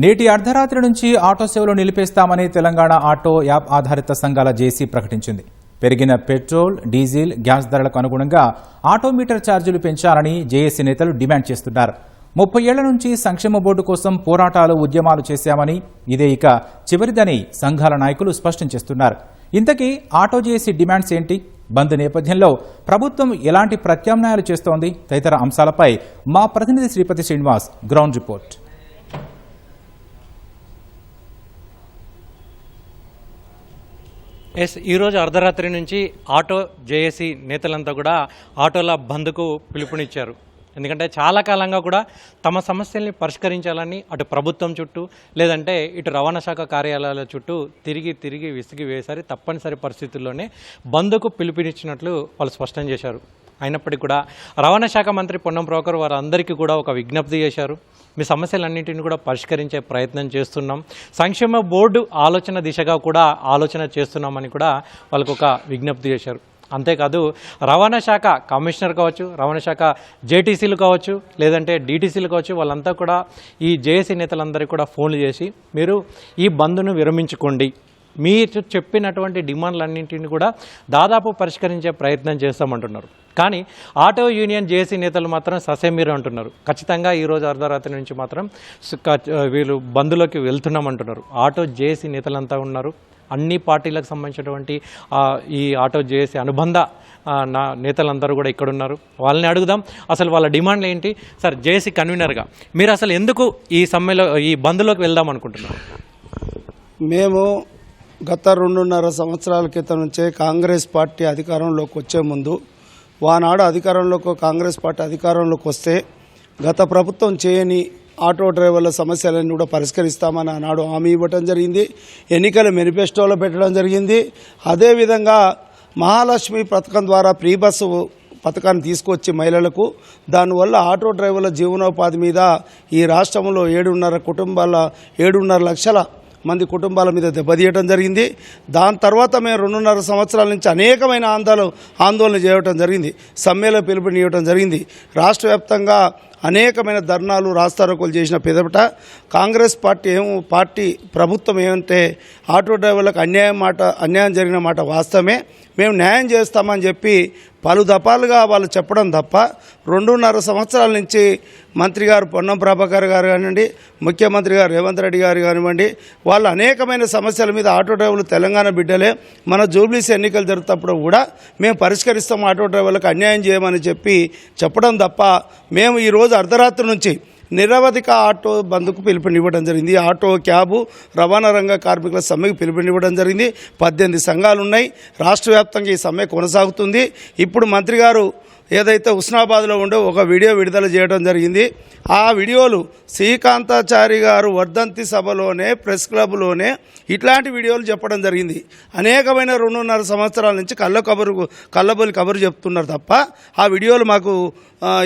నేటి అర్ధరాత్రి నుంచి ఆటో సేవలు నిలిపేస్తామని తెలంగాణ ఆటో యాప్ ఆధారిత సంఘాల జేసీ ప్రకటించింది. పెరిగిన పెట్రోల్, డీజిల్, గ్యాస్ ధరలకు అనుగుణంగా ఆటోమీటర్ ఛార్జీలు పెంచాలని జేఏసీ నేతలు డిమాండ్ చేస్తున్నారు. 30 ఏళ్ల నుంచి సంక్షేమ బోర్డు కోసం పోరాటాలు, ఉద్యమాలు చేశామని, ఇదే ఇక చివరిదని సంఘాల నాయకులు స్పష్టం చేస్తున్నారు. ఇంతకీ ఆటో జేఏసీ డిమాండ్స్ ఏంటి? బంద్ నేపథ్యంలో ప్రభుత్వం ఎలాంటి ప్రత్యామ్నాయాలు చేస్తోంది? తదితర అంశాలపై మా ప్రతినిధి శ్రీపతి శ్రీనివాస్ గ్రౌండ్ రిపోర్ట్. ఈరోజు అర్ధరాత్రి నుంచి ఆటో జేఏసీ నేతలంతా కూడా ఆటోల బంద్కు పిలుపునిచ్చారు. ఎందుకంటే చాలా కాలంగా కూడా తమ సమస్యల్ని పరిష్కరించాలని అటు ప్రభుత్వం చుట్టూ లేదంటే ఇటు రవాణా శాఖ కార్యాలయాల చుట్టూ తిరిగి విసిగి వేసారి తప్పనిసరి పరిస్థితుల్లోనే బంద్కు పిలుపునిచ్చినట్లు వాళ్ళు స్పష్టం చేశారు. అయినప్పటికీ కూడా రవాణా శాఖ మంత్రి పొన్నం ప్రభాకర్ వారందరికీ కూడా ఒక విజ్ఞప్తి చేశారు. మీ సమస్యలన్నింటినీ కూడా పరిష్కరించే ప్రయత్నం చేస్తున్నాం, సంక్షేమ బోర్డు ఆలోచన దిశగా కూడా ఆలోచన చేస్తున్నామని కూడా వాళ్ళకు ఒక విజ్ఞప్తి చేశారు. అంతేకాదు రవాణా శాఖ కమిషనర్ కావచ్చు, రవాణా శాఖ జేటీసీలు కావచ్చు, లేదంటే డీటీసీలు కావచ్చు, వాళ్ళంతా కూడా ఈ జేఏసీ నేతలందరికీ కూడా ఫోన్లు చేసి మీరు ఈ బంద్ను విరమించుకోండి, మీరు చెప్పినటువంటి డిమాండ్లన్నింటినీ కూడా దాదాపు పరిష్కరించే ప్రయత్నం చేస్తామంటున్నారు. కానీ ఆటో యూనియన్ జేఏసీ నేతలు మాత్రం ససేమీరు అంటున్నారు. ఖచ్చితంగా ఈరోజు అర్ధరాత్రి నుంచి మాత్రం వీళ్ళు బంద్లోకి వెళ్తున్నామంటున్నారు. ఆటో జేఏసీ నేతలంతా ఉన్నారు. అన్ని పార్టీలకు సంబంధించినటువంటి ఈ ఆటో జేఏసీ అనుబంధ నేతలందరూ కూడా ఇక్కడ ఉన్నారు. వాళ్ళని అడుగుదాం అసలు వాళ్ళ డిమాండ్లు ఏంటి. సార్, జేఏసీ కన్వీనర్గా మీరు అసలు ఎందుకు ఈ బంద్లోకి వెళ్దాం అనుకుంటున్నారు? మేము గత 2.5 సంవత్సరాల క్రితం నుంచే కాంగ్రెస్ పార్టీ అధికారంలోకి వచ్చే ముందు, ఆనాడు కాంగ్రెస్ పార్టీ అధికారంలోకి వస్తే గత ప్రభుత్వం చేయని ఆటో డ్రైవర్ల సమస్యలన్నీ కూడా పరిష్కరిస్తామని ఆనాడు హామీ ఇవ్వటం జరిగింది. ఎన్నికల మేనిఫెస్టోలో పెట్టడం జరిగింది. అదేవిధంగా మహాలక్ష్మి పథకం ద్వారా ఫ్రీ బస్సు పథకాన్ని తీసుకొచ్చి మహిళలకు, దానివల్ల ఆటో డ్రైవర్ల జీవనోపాధి మీద ఈ రాష్ట్రంలో 7.5 లక్షల మంది కుటుంబాల మీద దెబ్బతీయటం జరిగింది. దాని తర్వాత మేము 2.5 సంవత్సరాల నుంచి అనేకమైన ఆందోళన చేయటం జరిగింది. సమ్మెలో పిలుపునివ్వటం జరిగింది. రాష్ట్ర వ్యాప్తంగా అనేకమైన ధర్నాలు, రాస్తారోకోలు చేసిన పిదపట కాంగ్రెస్ పార్టీ ప్రభుత్వం ఏమంటే ఆటో డ్రైవర్లకు అన్యాయం జరిగిన మాట వాస్తవమే, మేము న్యాయం చేస్తామని చెప్పి పలు దఫాలుగా వాళ్ళు చెప్పడం తప్ప 2.5 సంవత్సరాల నుంచి మంత్రి గారు పొన్నం ప్రభాకర్ గారు కానివ్వండి, ముఖ్యమంత్రి గారు రేవంత్ రెడ్డి గారు కానివ్వండి, వాళ్ళు అనేకమైన సమస్యల మీద ఆటో డ్రైవర్లు తెలంగాణ బిడ్డలే, మన జూబ్లీస్ ఎన్నికలు జరుగుతున్నప్పుడు కూడా మేము పరిష్కరిస్తాం, ఆటో డ్రైవర్లకు అన్యాయం చేయమని చెప్పడం తప్ప మేము ఈరోజు అర్ధరాత్రి నుంచి నిరవధిక ఆటో బంద్కు పిలుపునివ్వడం జరిగింది. ఆటో, క్యాబు, రవాణా రంగ కార్మికుల సమ్మెకు పిలుపునివ్వడం జరిగింది. 18 సంఘాలు ఉన్నాయి. రాష్ట్ర వ్యాప్తంగా ఈ సమ్మె కొనసాగుతుంది. ఇప్పుడు మంత్రి గారు ఏదైతే హుస్నాబాద్లో ఉండో ఒక వీడియో విడుదల చేయడం జరిగింది. ఆ వీడియోలు శ్రీకాంతాచారి గారు వర్ధంతి సభలోనే, ప్రెస్ క్లబ్లోనే ఇట్లాంటి వీడియోలు చెప్పడం జరిగింది. అనేకమైన 2.5 సంవత్సరాల నుంచి కళ్ళబొలి కబురు చెప్తున్నారు తప్ప ఆ వీడియోలు మాకు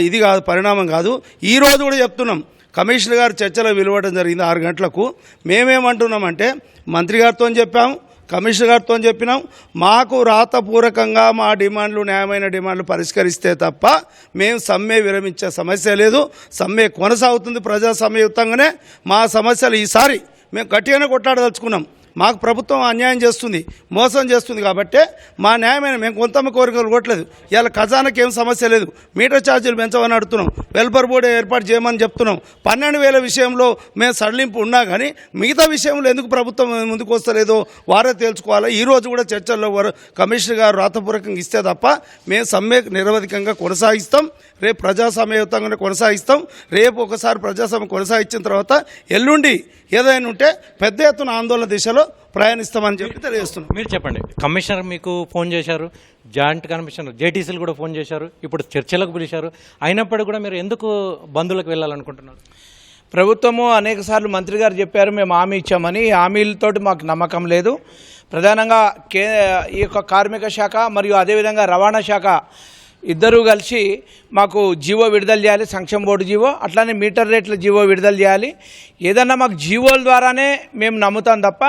ఇది కాదు, పరిణామం కాదు. ఈరోజు కూడా చెప్తున్నాం, కమిషనర్ గారు చర్చలో పిలవడం జరిగింది 6 గంటలకు. మేమేమంటున్నామంటే మంత్రి గారితో చెప్పాము, కమిషనర్ గారితో చెప్పినాం, మాకు రాతపూర్వకంగా మా డిమాండ్లు, న్యాయమైన డిమాండ్లు పరిష్కరిస్తే తప్ప మేము సమ్మె విరమించే సమస్య లేదు. సమ్మె కొనసాగుతుంది ప్రజాసమయుతంగానే. మా సమస్యలు ఈసారి మేము గట్టిగానే కొట్లాడదలుచుకున్నాం. మాకు ప్రభుత్వం అన్యాయం చేస్తుంది, మోసం చేస్తుంది కాబట్టి మా న్యాయమైన మేము కొంతమంది కోరికలు కొట్టలేదు. ఇవాళ ఖజానాకి ఏం సమస్య లేదు. మీటర్ ఛార్జీలు పెంచమని అడుగుతున్నాం, వెల్ఫేర్ బోర్డు ఏర్పాటు చేయమని చెప్తున్నాం. 12,000 విషయంలో మేము సడలింపు ఉన్నా కానీ మిగతా విషయంలో ఎందుకు ప్రభుత్వం ముందుకు వస్తలేదో వారే తేల్చుకోవాలి. ఈరోజు కూడా చర్చల్లో కమిషనర్ గారు రాతపూర్వకంగా ఇస్తే తప్ప మేము సమ్మె నిరవధికంగా కొనసాగిస్తాం. రేపు ప్రజాసమయుతంగానే కొనసాగిస్తాం. రేపు ఒకసారి ప్రజాసమ్మె కొనసాగించిన తర్వాత ఎల్లుండి ఏదైనా ఉంటే పెద్ద ఎత్తున ఆందోళన దిశలో ప్రయాణిస్తామని చెప్పి తెలియజేస్తున్నాం. మీరు చెప్పండి, కమిషనర్ మీకు ఫోన్ చేశారు, జాయింట్ కమిషనర్ జేటీసీలు కూడా ఫోన్ చేశారు, ఇప్పుడు చర్చలకు పిలిచారు. అయినప్పటికీ కూడా మీరు ఎందుకు బంధువులకు వెళ్ళాలనుకుంటున్నారు? ప్రభుత్వము అనేకసార్లు మంత్రి గారు చెప్పారు, మేము హామీ ఇచ్చామని. హామీలతోటి మాకు నమ్మకం లేదు. ప్రధానంగా ఈ యొక్క కార్మిక శాఖ మరియు అదేవిధంగా రవాణా శాఖ ఇద్దరూ కలిసి మాకు జీవో విడుదల చేయాలి, సంక్షేమ బోర్డు జీవో, అట్లానే మీటర్ రేట్ల జీవో విడుదల చేయాలి. ఏదన్నా మాకు జీవోల ద్వారానే మేము నమ్ముతాం తప్ప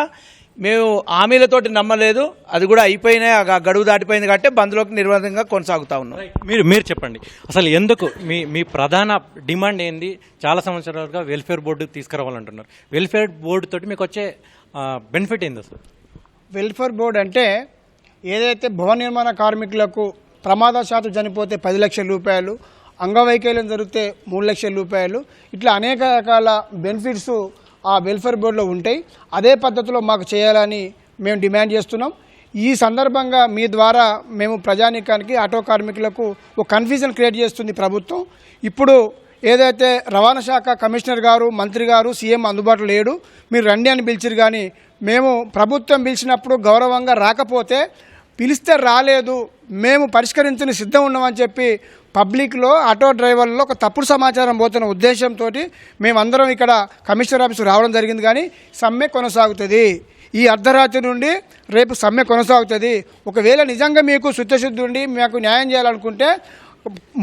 మేము హామీలతోటి నమ్మలేదు, అది కూడా అయిపోయినాయి, ఆ గడువు దాటిపోయింది కాబట్టి బంద్లోకి నిర్బంధంగా కొనసాగుతా ఉన్నాం. మీరు చెప్పండి, అసలు ఎందుకు మీ ప్రధాన డిమాండ్ ఏంది? చాలా సంవత్సరాలుగా వెల్ఫేర్ బోర్డు తీసుకురావాలంటున్నారు. వెల్ఫేర్ బోర్డు తోటి మీకు వచ్చే బెనిఫిట్ ఏంది అసలు? వెల్ఫేర్ బోర్డు అంటే ఏదైతే భవన నిర్మాణ కార్మికులకు ప్రమాదశాత్తు చనిపోతే 10 లక్షల రూపాయలు, అంగవైకల్యం జరిగితే 3 లక్షల రూపాయలు, ఇట్లా అనేక రకాల బెనిఫిట్స్ ఆ వెల్ఫేర్ బోర్డులో ఉంటాయి. అదే పద్ధతిలో మాకు చేయాలని మేము డిమాండ్ చేస్తున్నాం. ఈ సందర్భంగా మీ ద్వారా మేము ప్రజానీకానికి, ఆటో కార్మికులకు ఒక కన్ఫ్యూజన్ క్రియేట్ చేస్తుంది ప్రభుత్వం. ఇప్పుడు ఏదైతే రవాణా శాఖ కమిషనర్ గారు, మంత్రి గారు, సీఎం అందుబాటులో లేడు, మీరు రండి అని పిలిచిరు. కానీ మేము ప్రభుత్వం పిలిచినప్పుడు గౌరవంగా రాకపోతే, పిలిస్తే రాలేదు, మేము పరిష్కరించని సిద్ధం ఉన్నామని చెప్పి పబ్లిక్లో ఆటో డ్రైవర్లలో ఒక తప్పుడు సమాచారం పోతున్న ఉద్దేశంతో మేమందరం ఇక్కడ కమిషనర్ ఆఫీసు రావడం జరిగింది. కానీ సమ్మె కొనసాగుతుంది. ఈ అర్ధరాత్రి నుండి రేపు సమ్మె కొనసాగుతుంది. ఒకవేళ నిజంగా మీకు శుద్ధశుద్ధి ఉండి మాకు న్యాయం చేయాలనుకుంటే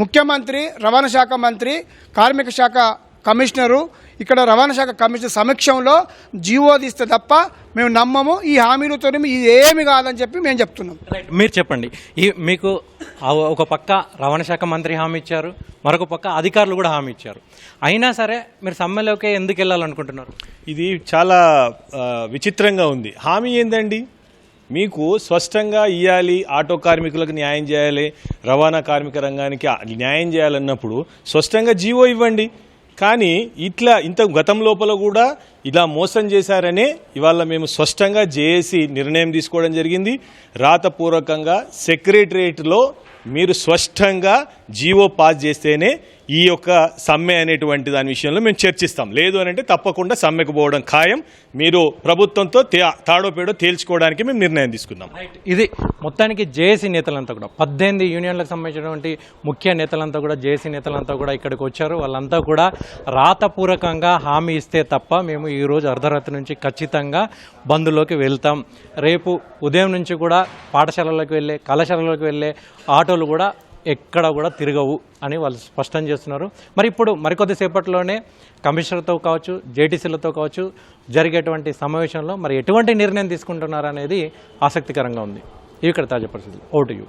ముఖ్యమంత్రి, రవాణా శాఖ మంత్రి, కార్మిక శాఖ కమిషనరు, ఇక్కడ రవాణా శాఖ కమిషనర్ సమక్షంలో జీవో తీస్తే తప్ప మేము నమ్మము. ఈ హామీలతో ఇది ఏమి కాదని చెప్పి మేము చెప్తున్నాం. మీరు చెప్పండి, మీకు ఒక పక్క రవాణా శాఖ మంత్రి హామీ ఇచ్చారు, మరొక పక్క అధికారులు కూడా హామీ ఇచ్చారు. అయినా సరే మీరు సమ్మెలోకే ఎందుకు వెళ్ళాలనుకుంటున్నారు? ఇది చాలా విచిత్రంగా ఉంది. హామీ ఏందండి? మీకు స్పష్టంగా ఇవ్వాలి, ఆటో కార్మికులకు న్యాయం చేయాలి, రవాణా కార్మిక రంగానికి న్యాయం చేయాలన్నప్పుడు స్పష్టంగా జీవో ఇవ్వండి. కానీ ఇంత గతం లోపల కూడా ఇలా మోసం చేశారనే ఇవాళ మేము స్పష్టంగా జేఏసీ నిర్ణయం తీసుకోవడం జరిగింది. రాతపూర్వకంగా సెక్రటరియట్లో మీరు స్పష్టంగా జీవో పాస్ చేస్తేనే ఈ యొక్క సమ్మె అనేటువంటి దాని విషయంలో మేము చర్చిస్తాం. లేదు అని అంటే తప్పకుండా సమ్మెకు పోవడం ఖాయం. మీరు ప్రభుత్వంతో తాడోపేడో తేల్చుకోవడానికి మేము నిర్ణయం తీసుకున్నాం. ఇది మొత్తానికి జేఏసీ నేతలంతా కూడా 18 యూనియన్లకు సంబంధించినటువంటి ముఖ్య నేతలంతా కూడా, జేఏసీ నేతలంతా కూడా ఇక్కడికి వచ్చారు. వాళ్ళంతా కూడా రాతపూర్వకంగా హామీ ఇస్తే తప్ప మేము ఈరోజు అర్ధరాత్రి నుంచి ఖచ్చితంగా బంద్లోకి వెళ్తాం. రేపు ఉదయం నుంచి కూడా పాఠశాలలోకి వెళ్ళే, కళాశాలలోకి వెళ్ళే ఆటోలు కూడా ఎక్కడ కూడా తిరగవు అని వాళ్ళు స్పష్టం చేస్తున్నారు. మరి ఇప్పుడు మరికొద్దిసేపట్లోనే కమిషనర్తో కావచ్చు, జేటీసీలతో కావచ్చు జరిగేటువంటి సమావేశంలో మరి ఎటువంటి నిర్ణయం తీసుకుంటున్నారు అనేది ఆసక్తికరంగా ఉంది. ఇక్కడ తాజా పరిస్థితులు. Vote you.